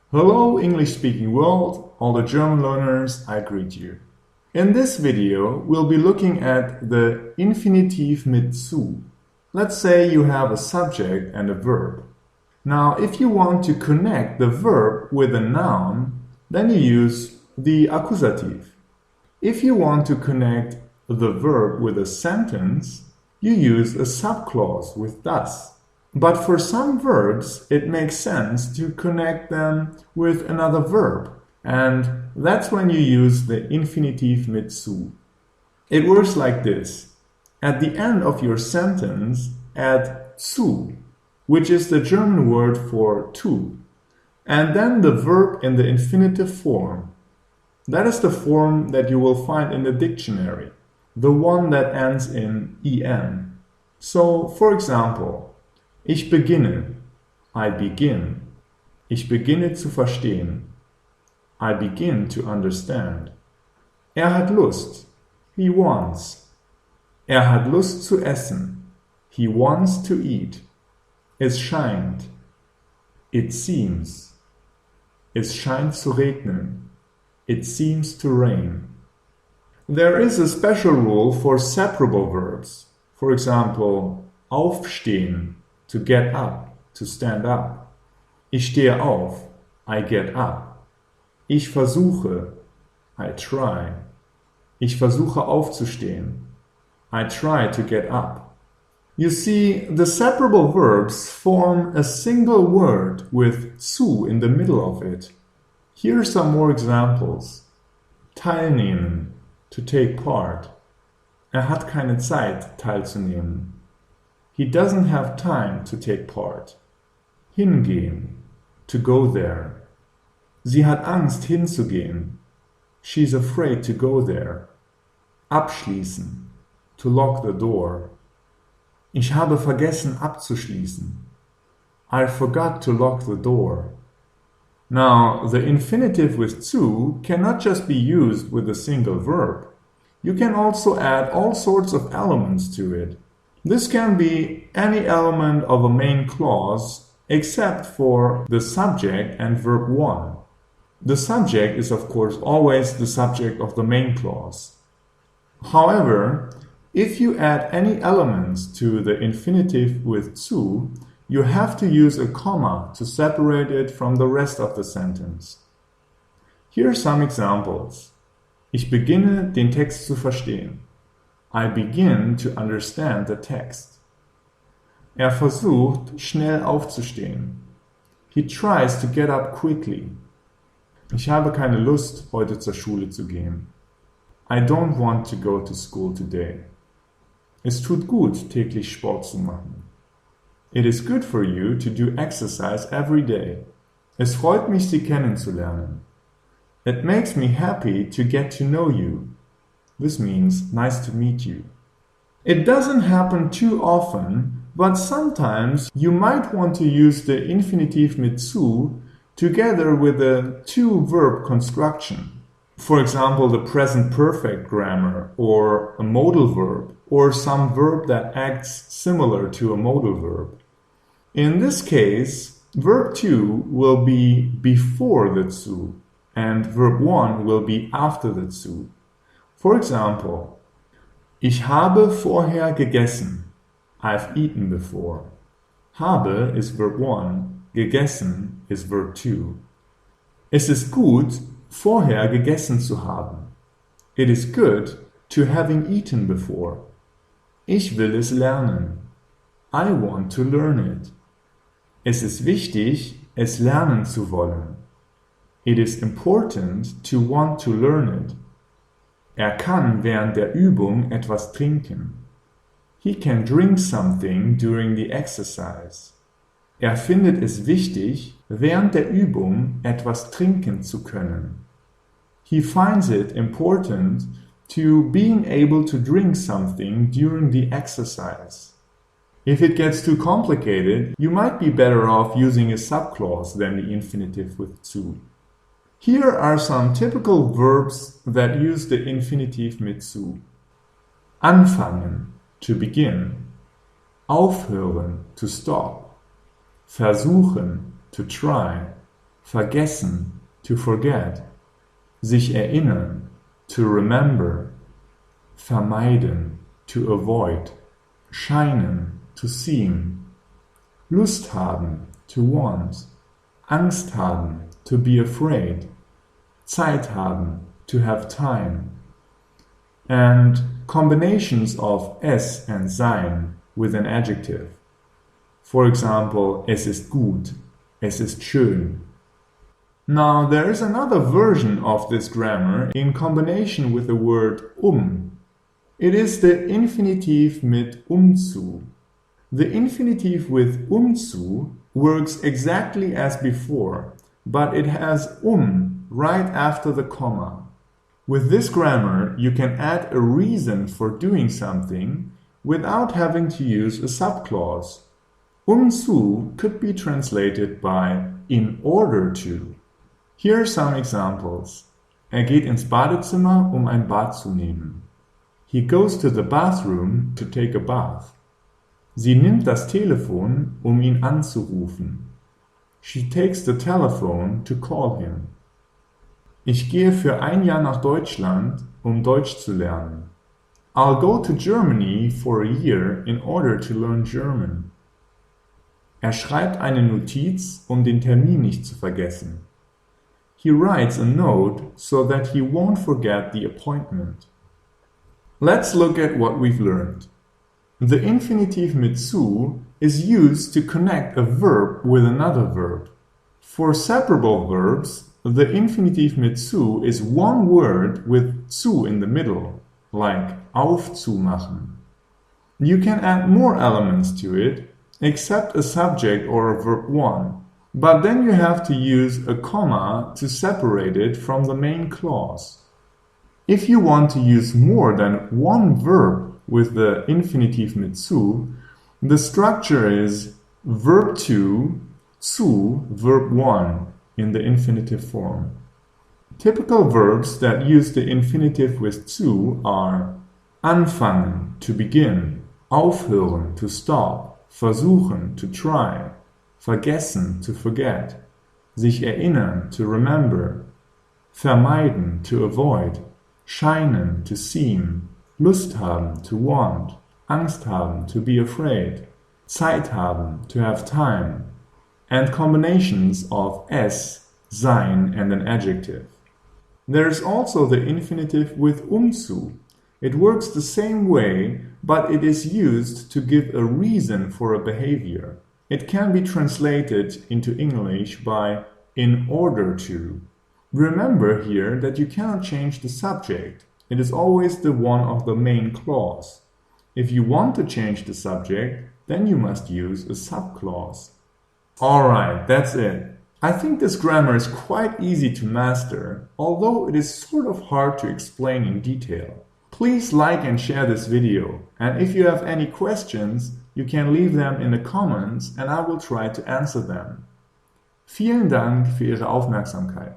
Hello English-speaking world, all the German learners, I greet you. In this video, we'll be looking at the infinitive mit zu. Let's say you have a subject and a verb. Now, if you want to connect the verb with a noun, then you use the accusative. If you want to connect the verb with a sentence, you use a subclause with das. But for some verbs, it makes sense to connect them with another verb, and that's when you use the infinitive mit zu. It works like this. At the end of your sentence, add zu, which is the German word for to, and then the verb in the infinitive form. That is the form that you will find in the dictionary, the one that ends in en. So, for example, ich beginne, I begin. Ich beginne zu verstehen. I begin to understand. Er hat Lust, he wants. Er hat Lust zu essen, he wants to eat. Es scheint, it seems. Es scheint zu regnen, it seems to rain. There is a special rule for separable verbs. For example, aufstehen, to get up, to stand up. Ich stehe auf, I get up. Ich versuche, I try. Ich versuche aufzustehen. I try to get up. You see, the separable verbs form a single word with zu in the middle of it. Here are some more examples. Teilnehmen, to take part. Hat keine Zeit, teilzunehmen. He doesn't have time to take part. Hingehen, to go there. Sie hat Angst hinzugehen. She's afraid to go there. Abschließen, to lock the door. Ich habe vergessen abzuschließen. I forgot to lock the door. Now, the infinitive with zu cannot just be used with a single verb. You can also add all sorts of elements to it. This can be any element of a main clause except for the subject and verb 1. The subject is of course always the subject of the main clause. However, if you add any elements to the infinitive with zu, you have to use a comma to separate it from the rest of the sentence. Here are some examples. Ich beginne, den Text zu verstehen. I begin to understand the text. Er versucht, schnell aufzustehen. He tries to get up quickly. Ich habe keine Lust, heute zur Schule zu gehen. I don't want to go to school today. Es tut gut, täglich Sport zu machen. It is good for you to do exercise every day. Es freut mich, Sie kennenzulernen. It makes me happy to get to know you. This means nice to meet you. It doesn't happen too often, but sometimes you might want to use the infinitive mit zu together with a to-verb construction. For example, the present perfect grammar, or a modal verb, or some verb that acts similar to a modal verb. In this case, verb 2 will be before the zu, and verb 1 will be after the zu. For example, ich habe vorher gegessen. I've eaten before. Habe is verb 1, gegessen is verb 2. Es ist gut, vorher gegessen zu haben. It is good to having eaten before. Ich will es lernen. I want to learn it. Es ist wichtig, es lernen zu wollen. It is important to want to learn it. Er kann während der Übung etwas trinken. He can drink something during the exercise. Er findet es wichtig, während der Übung etwas trinken zu können. He finds it important to being able to drink something during the exercise. If it gets too complicated, you might be better off using a subclause than the infinitive with zu. Here are some typical verbs that use the infinitive mit zu. Anfangen, to begin. Aufhören, to stop. Versuchen, to try. vergessen, to forget, sich erinnern, to remember, vermeiden, to avoid, scheinen, to seem, Lust haben, to want, Angst haben, to be afraid, Zeit haben, to have time, and combinations of es and sein with an adjective. For example, es ist gut, es ist schön. Now there is another version of this grammar in combination with the word It is the infinitive mit zu. The infinitive with zu works exactly as before, but it has right after the comma. With this grammar, you can add a reason for doing something without having to use a subclause. Zu could be translated by in order to. Here are some examples. Geht ins Badezimmer, ein Bad zu nehmen. He goes to the bathroom to take a bath. Sie nimmt das Telefon, ihn anzurufen. She takes the telephone to call him. Ich gehe für ein Jahr nach Deutschland, Deutsch zu lernen. I'll go to Germany for a year in order to learn German. Er schreibt eine Notiz, den Termin nicht zu vergessen. He writes a note so that he won't forget the appointment. Let's look at what we've learned. The infinitive mit zu is used to connect a verb with another verb. For separable verbs, the infinitive mit zu is one word with zu in the middle, like aufzumachen. You can add more elements to it, except a subject or a verb 1, but then you have to use a comma to separate it from the main clause. If you want to use more than one verb with the infinitive mit zu, the structure is verb 2 zu verb 1 in the infinitive form. Typical verbs that use the infinitive with zu are anfangen, to begin, aufhören, to stop, versuchen, to try, vergessen, to forget, sich erinnern, to remember, vermeiden, to avoid, scheinen, to seem, Lust haben, to want, Angst haben, to be afraid, Zeit haben, to have time, and combinations of es, sein, and an adjective. There is also the infinitive with zu. It works the same way, but it is used to give a reason for a behavior. It can be translated into English by in order to. Remember here that you cannot change the subject. It is always the one of the main clause. If you want to change the subject, then you must use a subclause. Alright, that's it. I think this grammar is quite easy to master, although it is sort of hard to explain in detail. Please like and share this video, and if you have any questions, you can leave them in the comments and I will try to answer them. Vielen Dank für Ihre Aufmerksamkeit.